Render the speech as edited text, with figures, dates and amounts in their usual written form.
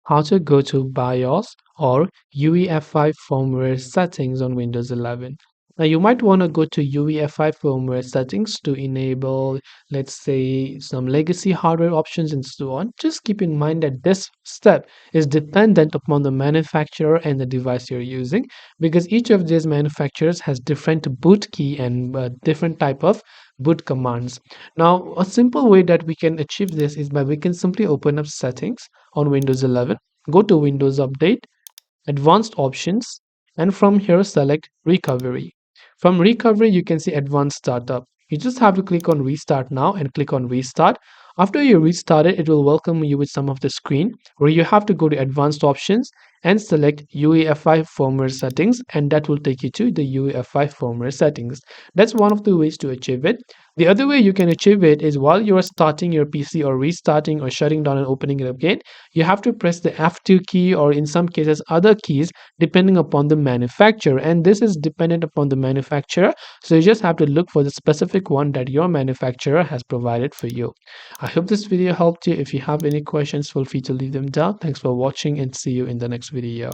how to go to BIOS or UEFI Firmware Settings on Windows 11. Now, you might want to go to UEFI Firmware Settings to enable, let's say, some legacy hardware options and so on. Just keep in mind that this step is dependent upon the manufacturer and the device you're using, because each of these manufacturers has different boot key and different type of boot commands. Now, a simple way that we can achieve this is by we can simply open up settings on Windows 11, go to Windows Update, Advanced Options, and from here select Recovery. From Recovery, you can see Advanced Startup. You just have to click on Restart Now and click on Restart. After you restart it, it will welcome you with some of the screen where you have to go to Advanced Options and select UEFI Firmware Settings, and that will take you to the UEFI Firmware Settings. That's one of the ways to achieve it. The other way you can achieve it is while you are starting your PC or restarting or shutting down and opening it again, you have to press the F2 key or in some cases other keys depending upon the manufacturer, and this is dependent upon the manufacturer, so you just have to look for the specific one that your manufacturer has provided for you. I hope this video helped you. If you have any questions, feel free to leave them down. Thanks for watching and see you in the next video.